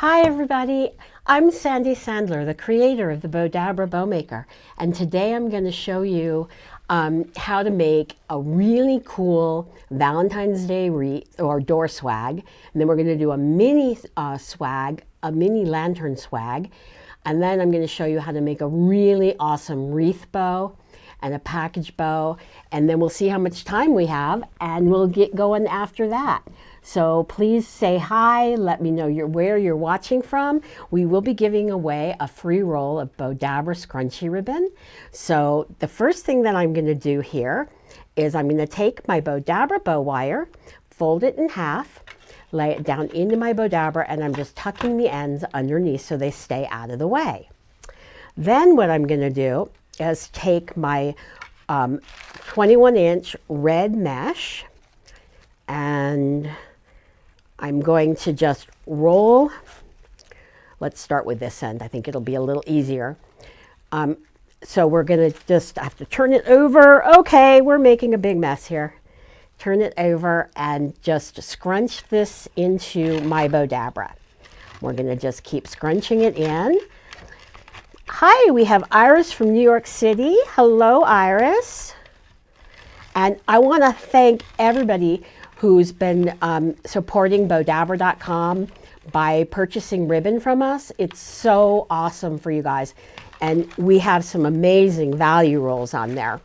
Hi everybody, I'm Sandy Sandler, the creator of the Bodabra Bowmaker, and today I'm going to show you how to make a really cool Valentine's Day wreath or door swag, and then we're going to do a mini swag, a mini lantern swag, and then I'm going to show you how to make a really awesome wreath bow and a package bow, and then we'll see how much time we have and we'll get going after that. So please say hi, let me know where you're watching from. We will be giving away a free roll of Bodabra scrunchie ribbon. So the first thing that I'm going to do here is I'm going to take my Bodabra bow wire, fold it in half, lay it down into my Bodabra, and I'm just tucking the ends underneath so they stay out of the way. Then what I'm going to do is take my 21-inch red mesh, and I'm going to just roll. Let's start with this end. I think it'll be a little easier. So we're going to just have to turn it over. Okay, we're making a big mess here. Turn it over and just scrunch this into my Bodabra. We're going to just keep scrunching it in. Hi, we have Iris from New York City. Hello, Iris. And I want to thank everybody who's been supporting Bodabra.com by purchasing ribbon from us. It's so awesome for you guys. And we have some amazing value rolls on there.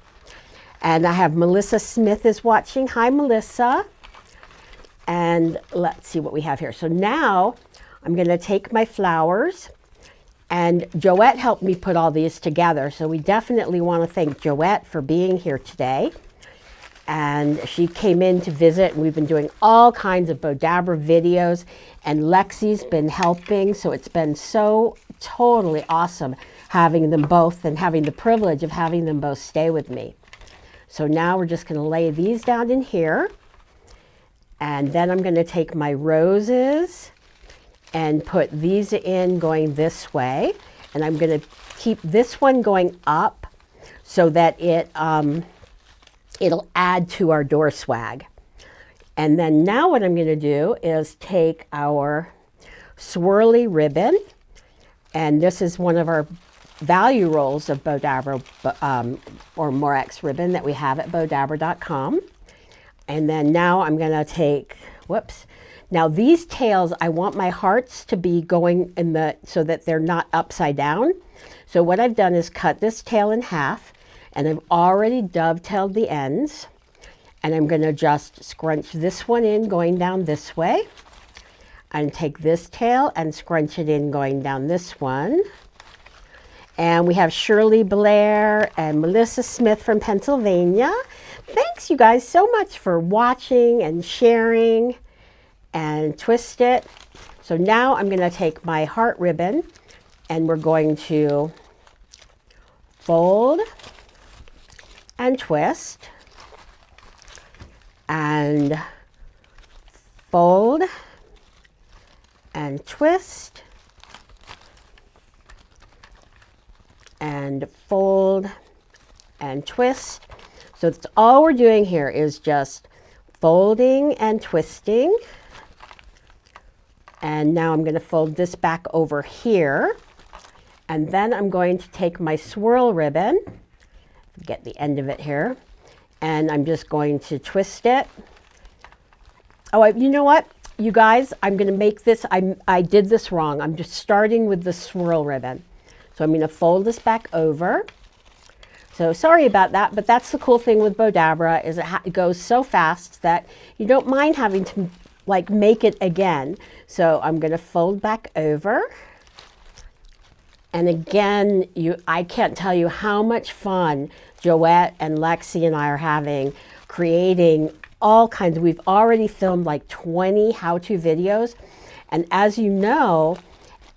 And I have Melissa Smith is watching. Hi, Melissa. And let's see what we have here. So now I'm going to take my flowers, and Joette helped me put all these together. So we definitely want to thank Joette for being here today. And she came in to visit, and we've been doing all kinds of Bodabra videos, and Lexi's been helping, so it's been so totally awesome having them both and having the privilege of having them both stay with me. So now we're just going to lay these down in here, and then I'm going to take my roses and put these in going this way, and I'm going to keep this one going up so that it'll add to our door swag. And then now what I'm going to do is take our swirly ribbon, and this is one of our value rolls of Bodabra or Morex ribbon that we have at Bodabra.com. And then now I'm going to take, now these tails, I want my hearts to be going in so that they're not upside down. So what I've done is cut this tail in half, and I've already dovetailed the ends, and I'm going to just scrunch this one in going down this way, and take this tail and scrunch it in going down this one. And we have Shirley Blair and Melissa Smith from Pennsylvania. Thanks you guys so much for watching and sharing, and twist it. So now I'm going to take my heart ribbon, and we're going to fold and twist and fold and twist and fold and twist. So that's all we're doing here is just folding and twisting. And now I'm going to fold this back over here, and then I'm going to take my swirl ribbon, get the end of it here, and I'm just going to twist it. Oh, you know what, you guys, I'm going to make this, I did this wrong. I'm just starting with the swirl ribbon. So I'm going to fold this back over. So sorry about that, but that's the cool thing with Bodabra, is it goes so fast that you don't mind having to like make it again. So I'm going to fold back over. And again, I can't tell you how much fun Joette and Lexi and I are having creating all kinds. We've already filmed like 20 how-to videos. And as you know,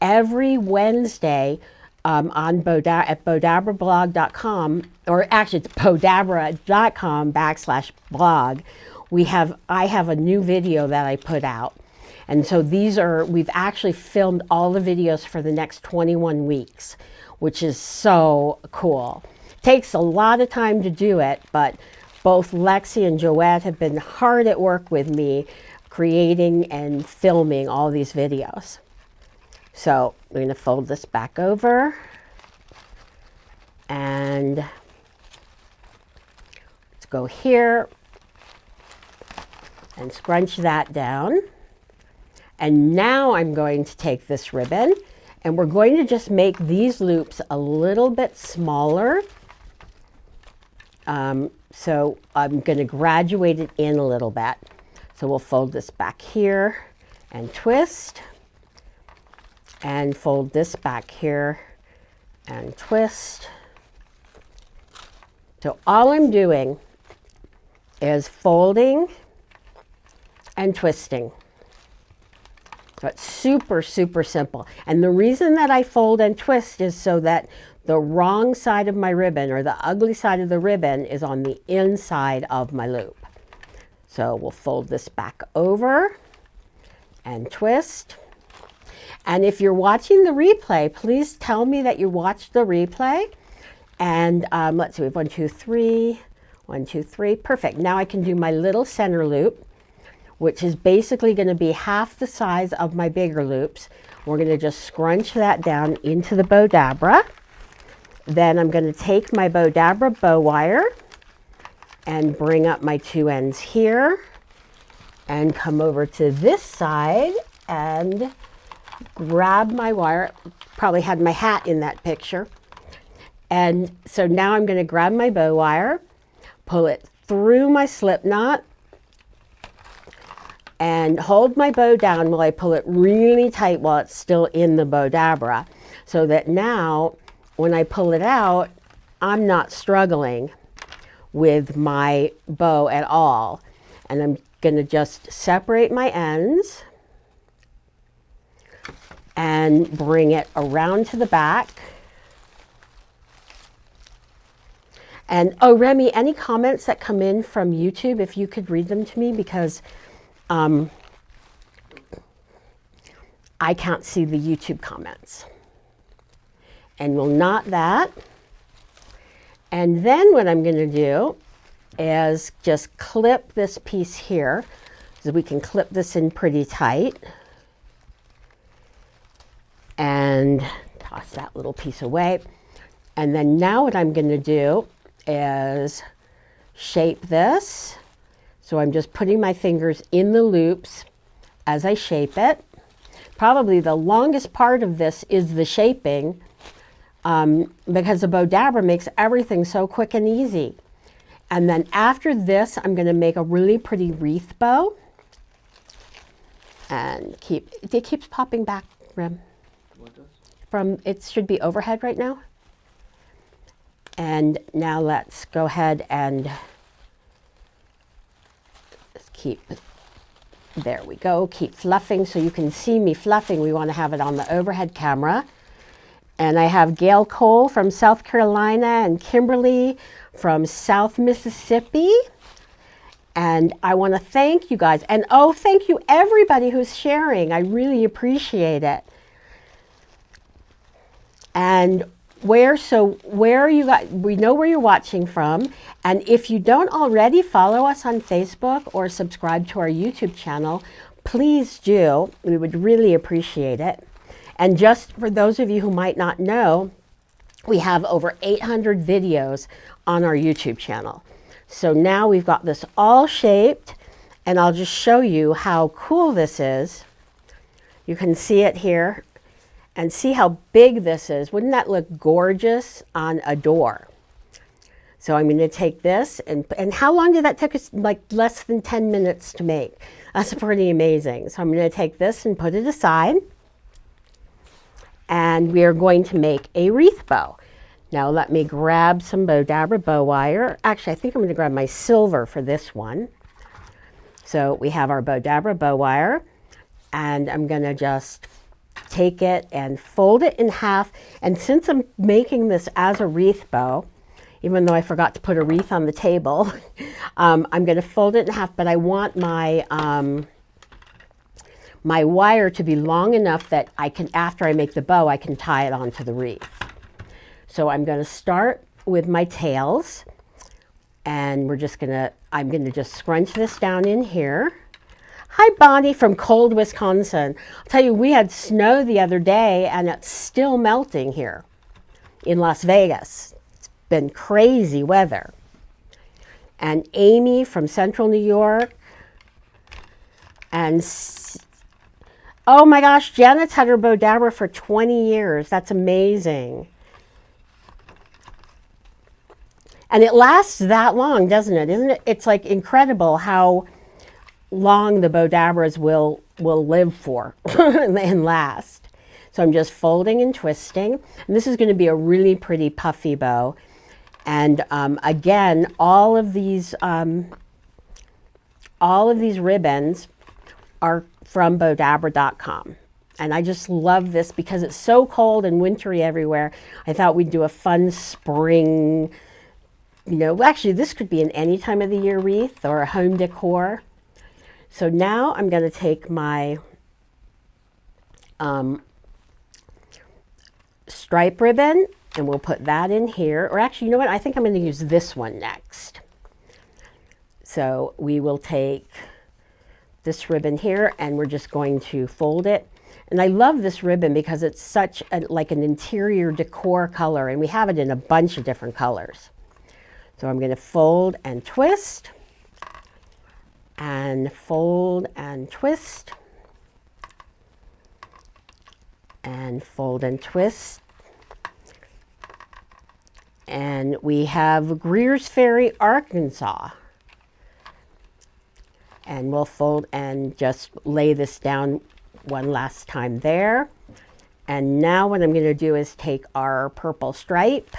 every Wednesday at bodabrablog.com, or actually it's bodabra.com/blog, I have a new video that I put out. And so we've actually filmed all the videos for the next 21 weeks, which is so cool. Takes a lot of time to do it, but both Lexi and Joette have been hard at work with me creating and filming all these videos. So I'm going to fold this back over and let's go here and scrunch that down. And now I'm going to take this ribbon and we're going to just make these loops a little bit smaller. So I'm going to graduate it in a little bit. So we'll fold this back here and twist, and fold this back here and twist. So all I'm doing is folding and twisting. So it's super, super simple. And the reason that I fold and twist is so that the wrong side of my ribbon, or the ugly side of the ribbon, is on the inside of my loop. So we'll fold this back over and twist. And if you're watching the replay, please tell me that you watched the replay. And let's see, we have 1, 2, 3, 1, 2, 3. Perfect. Now I can do my little center loop, which is basically going to be half the size of my bigger loops. We're going to just scrunch that down into the Bowdabra. Then I'm going to take my Bowdabra bow wire and bring up my 2 ends here and come over to this side and grab my wire. Probably had my hat in that picture. And so now I'm going to grab my bow wire, pull it through my slip knot, and hold my bow down while I pull it really tight while it's still in the Bowdabra, so that now when I pull it out, I'm not struggling with my bow at all. And I'm going to just separate my ends and bring it around to the back. And oh, Remy, any comments that come in from YouTube, if you could read them to me, because I can't see the YouTube comments. And we'll knot that. And then what I'm going to do is just clip this piece here, so we can clip this in pretty tight. And toss that little piece away. And then now what I'm going to do is shape this. So I'm just putting my fingers in the loops as I shape it. Probably the longest part of this is the shaping, because the Bowdabra makes everything so quick and easy. And then after this, I'm going to make a really pretty wreath bow. And it keeps popping back, Rem. What does? From, it should be overhead right now. And now let's go ahead and keep, there we go, keep fluffing so you can see me fluffing. We want to have it on the overhead camera. And I have Gail Cole from South Carolina and Kimberly from South Mississippi. And I want to thank you guys. And oh, thank you everybody who's sharing. I really appreciate it. And where are you guys? We know where you're watching from. And if you don't already follow us on Facebook or subscribe to our YouTube channel, please do. We would really appreciate it. And just for those of you who might not know, we have over 800 videos on our YouTube channel. So now we've got this all shaped, and I'll just show you how cool this is. You can see it here, and see how big this is. Wouldn't that look gorgeous on a door? So I'm going to take this, and how long did that take us? Like less than 10 minutes to make. That's pretty amazing. So I'm going to take this and put it aside. And we are going to make a wreath bow. Now let me grab some Bowdabra bow wire. Actually, I think I'm going to grab my silver for this one. So we have our Bowdabra bow wire, and I'm going to just take it and fold it in half. And since I'm making this as a wreath bow, even though I forgot to put a wreath on the table, I'm going to fold it in half, but I want my my wire to be long enough that I can, after I make the bow, I can tie it onto the wreath. So I'm going to start with my tails, and I'm going to just scrunch this down in here. Hi, Bonnie from cold Wisconsin. I'll tell you, we had snow the other day and it's still melting here in Las Vegas. It's been crazy weather. And Amy from Central New York. And oh my gosh, Janet's had her Bodabra for 20 years. That's amazing. And it lasts that long, doesn't it? Isn't it? It's like incredible how long the Bodabras will live for and last. So I'm just folding and twisting. And this is going to be a really pretty puffy bow. And again, all of these ribbons are from Bodabra.com. And I just love this because it's so cold and wintry everywhere. I thought we'd do a fun spring, you know, actually this could be an any time of the year wreath or a home decor. So now I'm going to take my stripe ribbon and we'll put that in here. Or actually, you know what? I think I'm going to use this one next. So we will take this ribbon here and we're just going to fold it. And I love this ribbon because it's such like an interior decor color, and we have it in a bunch of different colors. So I'm going to fold and twist and fold and twist and fold and twist. And we have Greer's Ferry, Arkansas. And we'll fold and just lay this down one last time there. And now what I'm going to do is take our purple stripe.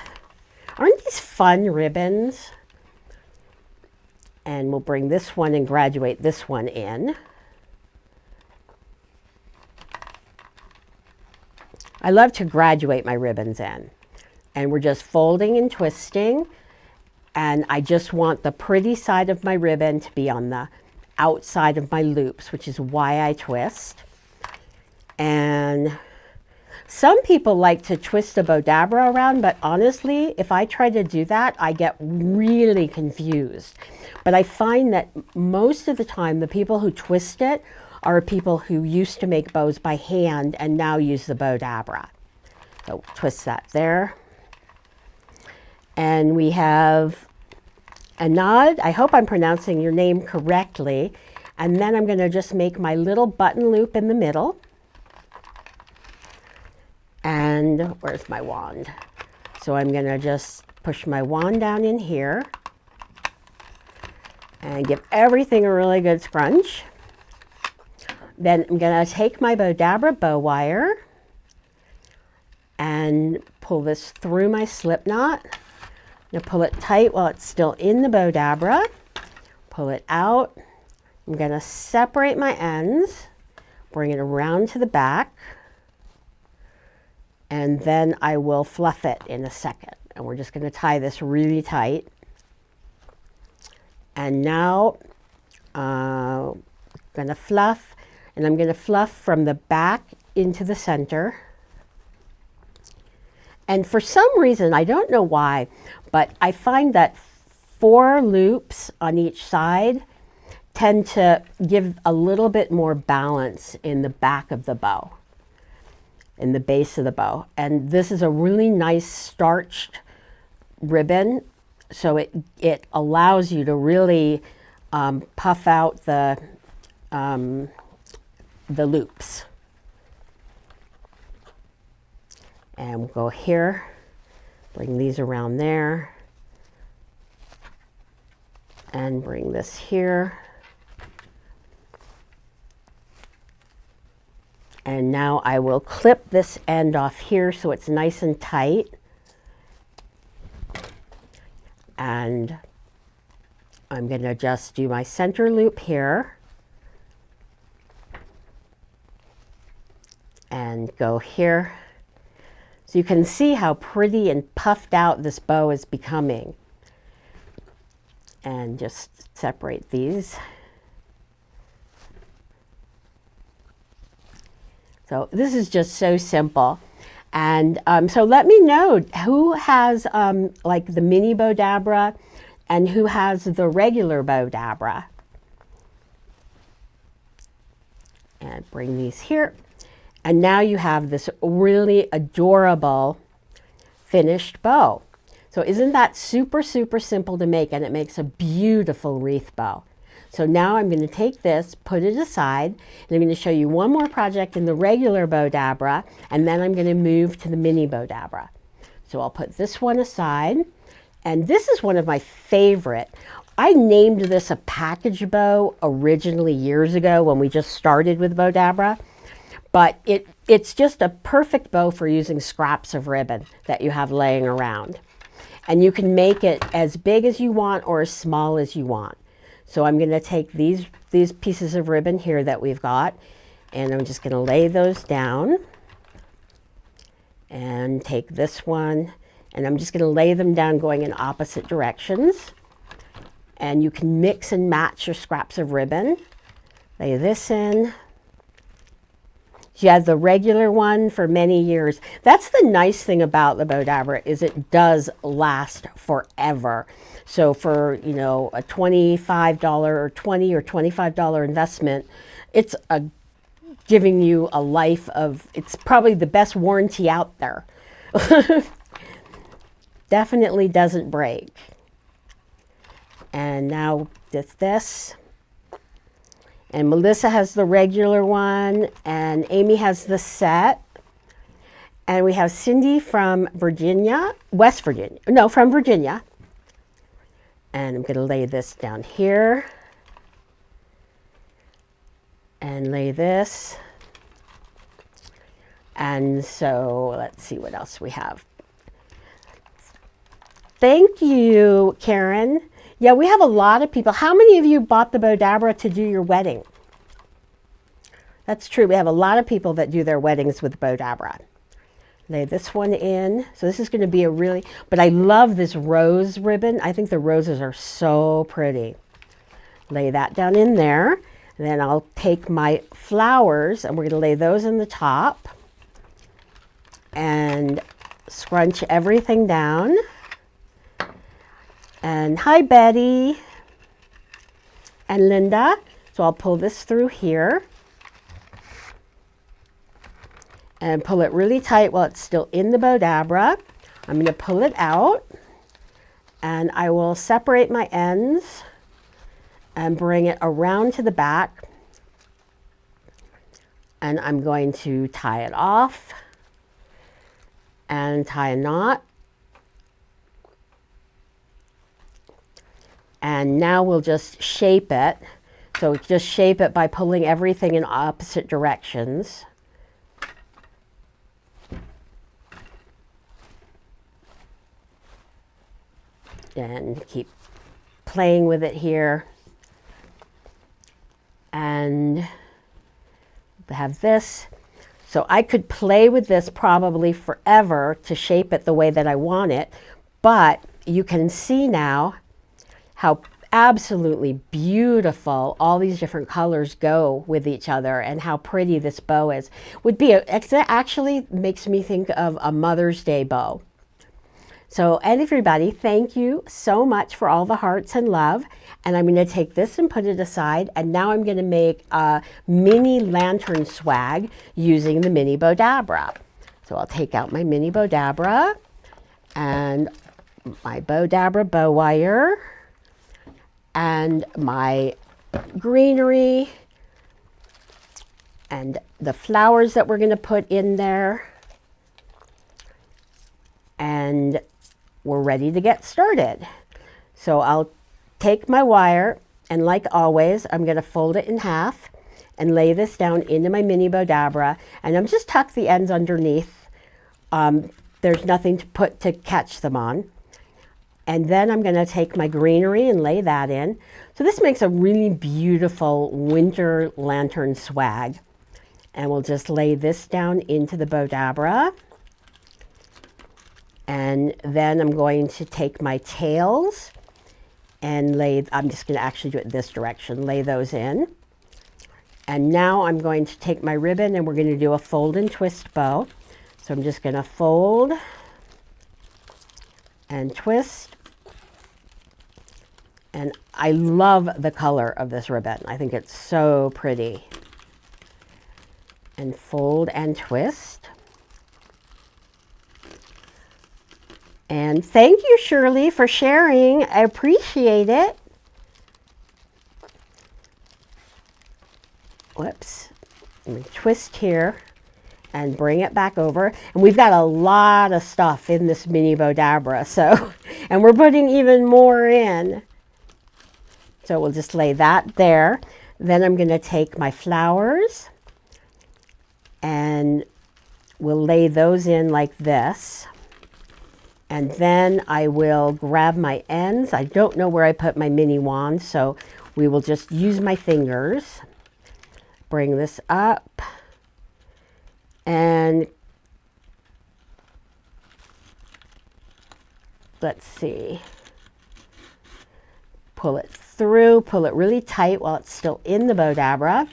Aren't these fun ribbons? And we'll bring this one and graduate this one in. I love to graduate my ribbons in. And we're just folding and twisting. And I just want the pretty side of my ribbon to be on the outside of my loops, which is why I twist. And some people like to twist a Bodabra around, but honestly, if I try to do that, I get really confused. But I find that most of the time, the people who twist it are people who used to make bows by hand and now use the Bodabra. So twist that there. And we have Anad, I hope I'm pronouncing your name correctly. And then I'm going to just make my little button loop in the middle. And where's my wand? So I'm going to just push my wand down in here and give everything a really good scrunch. Then I'm going to take my Bodabra bow wire and pull this through my slip knot. I'm going to pull it tight while it's still in the Bodabra. Pull it out. I'm going to separate my ends, bring it around to the back, and then I will fluff it in a second. And we're just going to tie this really tight. And now I'm going to fluff, and I'm going to fluff from the back into the center. And for some reason, I don't know why, but I find that 4 loops on each side tend to give a little bit more balance in the back of the bow, in the base of the bow. And this is a really nice starched ribbon, so it allows you to really puff out the loops. And we'll go here, bring these around there, and bring this here. And now I will clip this end off here so it's nice and tight. And I'm going to just do my center loop here. And go here. So you can see how pretty and puffed out this bow is becoming. And just separate these. So this is just so simple. And so let me know who has like the mini Bodabra and who has the regular Bodabra. bring these here. And now you have this really adorable finished bow. So isn't that super, super simple to make, and it makes a beautiful wreath bow. So now I'm going to take this, put it aside, and I'm going to show you one more project in the regular Bowdabra, and then I'm going to move to the mini Bowdabra. So I'll put this one aside, and this is one of my favorite. I named this a package bow originally years ago when we just started with Bowdabra, but it's just a perfect bow for using scraps of ribbon that you have laying around. And you can make it as big as you want or as small as you want. So I'm going to take these pieces of ribbon here that we've got, and I'm just going to lay those down. And take this one, and I'm just going to lay them down going in opposite directions. And you can mix and match your scraps of ribbon. Lay this in. You had the regular one for many years. That's the nice thing about the Bowdabra, is it does last forever. So for, you know, a $25 or $20 or $25 investment, it's giving you a life of, it's probably the best warranty out there. Definitely doesn't break. And now this. And Melissa has the regular one, and Amy has the set. And we have Cindy from Virginia, West Virginia, no, from Virginia. And I'm going to lay this down here. And lay this. And so let's see what else we have. Thank you, Karen. Yeah, we have a lot of people. How many of you bought the Bowdabra to do your wedding? That's true. We have a lot of people that do their weddings with Bowdabra. Lay this one in. So this is going to be a really, but I love this rose ribbon. I think the roses are so pretty. Lay that down in there. And then I'll take my flowers, and we're going to lay those in the top. And scrunch everything down. And hi, Betty and Linda. So I'll pull this through here and pull it really tight while it's still in the Bowdabra. I'm going to pull it out, and I will separate my ends and bring it around to the back. And I'm going to tie it off and tie a knot. And now we'll just shape it. So just shape it by pulling everything in opposite directions. And keep playing with it here. And have this. So I could play with this probably forever to shape it the way that I want it. But you can see now how absolutely beautiful all these different colors go with each other, and how pretty this bow is. It actually makes me think of a Mother's Day bow. So everybody, thank you so much for all the hearts and love. And I'm going to take this and put it aside. And now I'm going to make a mini lantern swag using the mini Bowdabra. So I'll take out my mini Bowdabra and my Bowdabra bow wire and my greenery and the flowers that we're going to put in there. And we're ready to get started. So I'll take my wire, and like always, I'm going to fold it in half and lay this down into my mini Bowdabra. And I'm just tuck the ends underneath. There's nothing to catch them on. And then I'm going to take my greenery and lay that in. So this makes a really beautiful winter lantern swag. And we'll just lay this down into the Bowdabra. And then I'm going to take my tails and I'm just going to actually do it this direction, lay those in. And now I'm going to take my ribbon, and we're going to do a fold and twist bow. So I'm just going to fold and twist. And I love the color of this ribbon. I think it's so pretty. and fold and twist. And thank you, Shirley, for sharing. I appreciate it. Whoops. Let me twist here and bring it back over. And we've got a lot of stuff in this mini Bodabra, so, and we're putting even more in. So we'll just lay that there. Then I'm going to take my flowers and we'll lay those in like this. And then I will grab my ends. I don't know where I put my mini wand, so we will just use my fingers. Bring this up and let's see. Pull it through, pull it really tight while it's still in the Bodabra.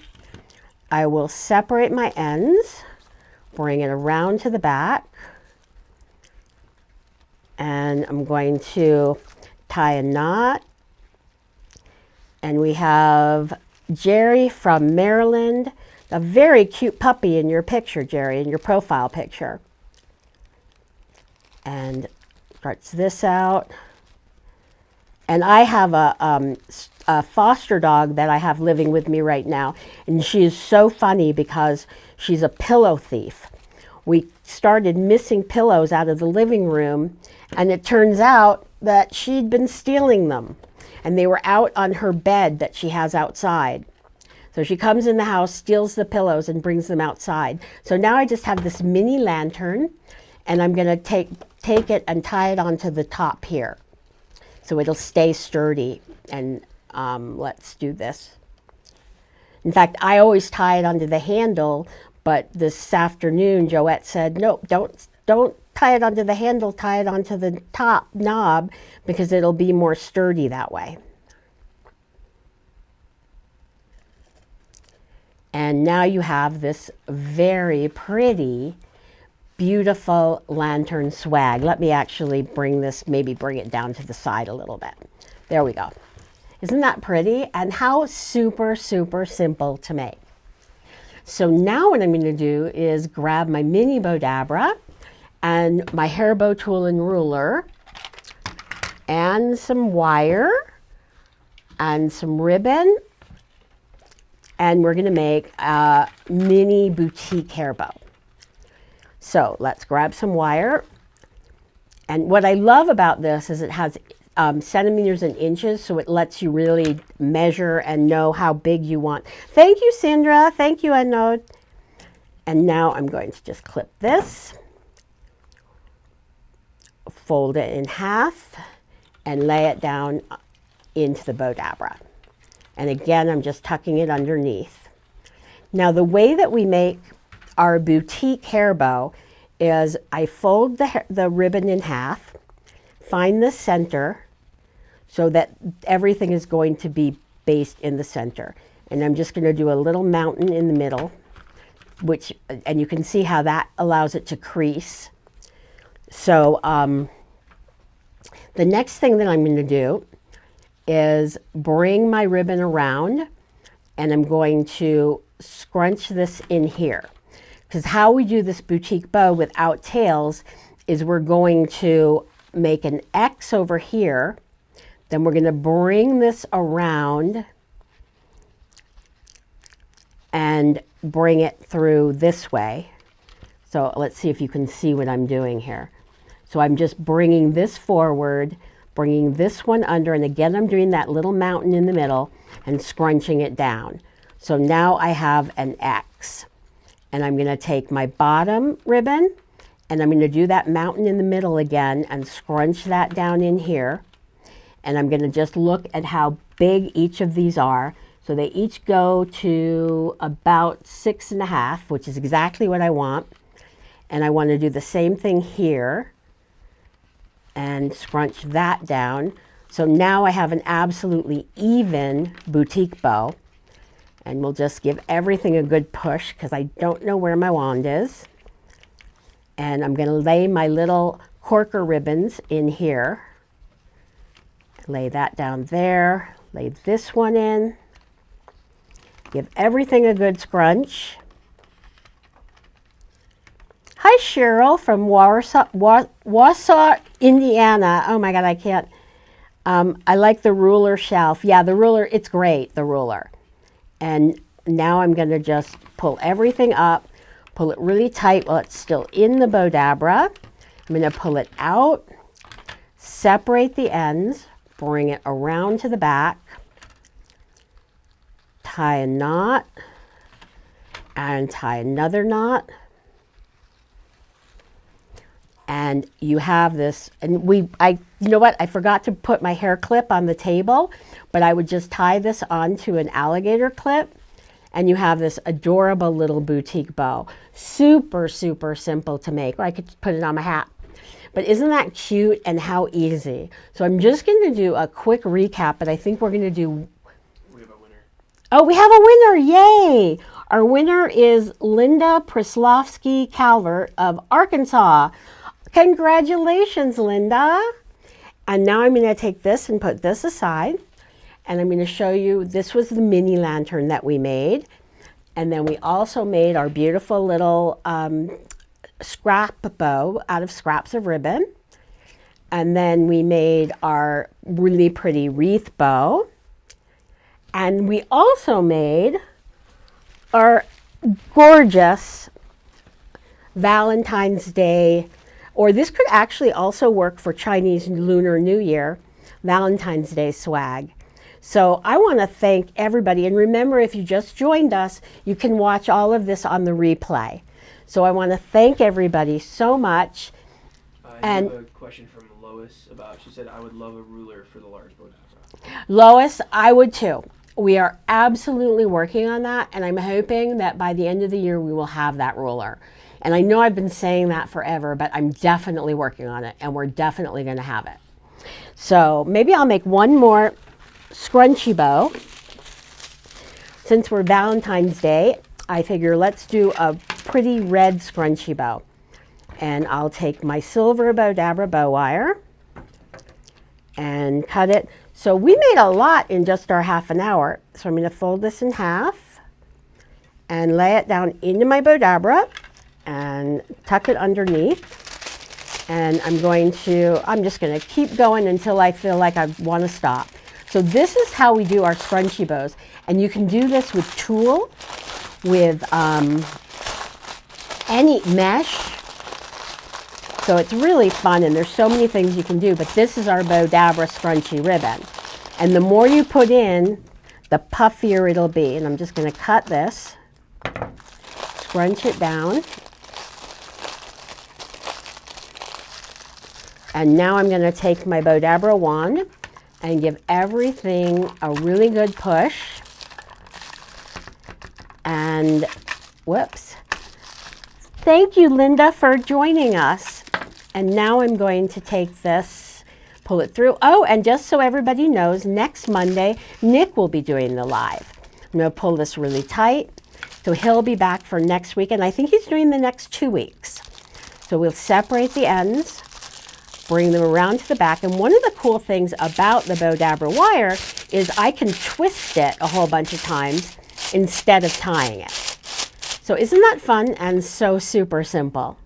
I will separate my ends, bring it around to the back. And I'm going to tie a knot. And we have Jerry from Maryland, a very cute puppy in your picture, Jerry, in your profile picture. And starts this out. And I have a foster dog that I have living with me right now. And she is so funny because she's a pillow thief. We started missing pillows out of the living room, and it turns out that she'd been stealing them. And they were out on her bed that she has outside. So she comes in the house, steals the pillows, and brings them outside. So now I just have this mini lantern, and I'm going to take it and tie it onto the top here. So it'll stay sturdy. And let's do this. In fact, I always tie it onto the handle, but this afternoon, Joette said, no, don't tie it onto the handle, tie it onto the top knob because it'll be more sturdy that way. And now you have this very pretty, beautiful lantern swag. Let me actually bring this, maybe bring it down to the side a little bit. There we go. Isn't that pretty? And how super, super simple to make. So now what I'm going to do is grab my mini Bodabra and my hair bow tool and ruler and some wire and some ribbon, and we're going to make a mini boutique hair bow. So let's grab some wire. And what I love about this is it has centimeters and inches, so it lets you really measure and know how big you want. Thank you, Sandra. Thank you, Anode. And now I'm going to just clip this, fold it in half, and lay it down into the Bodabra. And again, I'm just tucking it underneath. Now, the way that we make our boutique hair bow is I fold the ribbon in half, find the center so that everything is going to be based in the center. And I'm just going to do a little mountain in the middle, and you can see how that allows it to crease. So the next thing that I'm going to do is bring my ribbon around, and I'm going to scrunch this in here. Because how we do this boutique bow without tails is we're going to make an X over here, then we're going to bring this around and bring it through this way. So let's see if you can see what I'm doing here. So I'm just bringing this forward, bringing this one under, and again I'm doing that little mountain in the middle and scrunching it down. So now I have an X. And I'm going to take my bottom ribbon and I'm going to do that mountain in the middle again and scrunch that down in here. And I'm going to just look at how big each of these are. So they each go to about 6.5, which is exactly what I want. And I want to do the same thing here and scrunch that down. So now I have an absolutely even boutique bow. And we'll just give everything a good push because I don't know where my wand is. And I'm going to lay my little corker ribbons in here. Lay that down there. Lay this one in. Give everything a good scrunch. Hi, Cheryl from Wausau, Indiana. Oh my God, I can't. I like the ruler shelf. Yeah, the ruler, it's great, the ruler. And now I'm going to just pull everything up, pull it really tight while it's still in the Bodabra. I'm going to pull it out, separate the ends, bring it around to the back, tie a knot, and tie another knot. And you have this, and you know what? I forgot to put my hair clip on the table, but I would just tie this onto an alligator clip, and you have this adorable little boutique bow. Super, super simple to make. Or I could put it on my hat. But isn't that cute and how easy? So I'm just going to do a quick recap, but I think we're going to do... We have a winner. Oh, we have a winner. Yay! Our winner is Linda Prislovsky Calvert of Arkansas. Congratulations, Linda. And now I'm going to take this and put this aside. And I'm going to show you, this was the mini lantern that we made. And then we also made our beautiful little scrap bow out of scraps of ribbon. And then we made our really pretty wreath bow. And we also made our gorgeous Valentine's Day, or this could actually also work for Chinese Lunar New Year, Valentine's Day swag. So I want to thank everybody. And remember, if you just joined us, you can watch all of this on the replay. So I want to thank everybody so much. I have a question from Lois about, she said, I would love a ruler for the large Bodabra. Lois, I would too. We are absolutely working on that, and I'm hoping that by the end of the year we will have that ruler. And I know I've been saying that forever, but I'm definitely working on it, and we're definitely going to have it. So maybe I'll make one more scrunchy bow. Since we're Valentine's Day, I figure let's do a pretty red scrunchy bow. And I'll take my silver Bodabra bow wire and cut it. So we made a lot in just our half an hour. So I'm going to fold this in half and lay it down into my Bodabra and tuck it underneath. And I'm just going to keep going until I feel like I want to stop. So this is how we do our scrunchy bows. And you can do this with tulle, with any mesh. So it's really fun, and there's so many things you can do, but this is our Bodabra scrunchy ribbon. And the more you put in, the puffier it'll be. And I'm just going to cut this, scrunch it down. And now I'm going to take my Bodabra wand and give everything a really good push. And, whoops. Thank you, Linda, for joining us. And now I'm going to take this, pull it through. Oh, and just so everybody knows, next Monday, Nick will be doing the live. I'm going to pull this really tight. So he'll be back for next week, and I think he's doing the next 2 weeks. So we'll separate the ends, bring them around to the back. And one of the cool things about the Bodabra wire is I can twist it a whole bunch of times instead of tying it. So isn't that fun and so super simple?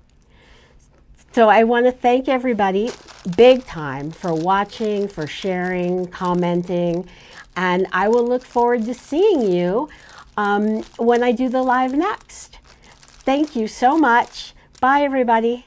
So I want to thank everybody big time for watching, for sharing, commenting, and I will look forward to seeing you when I do the live next. Thank you so much. Bye, everybody.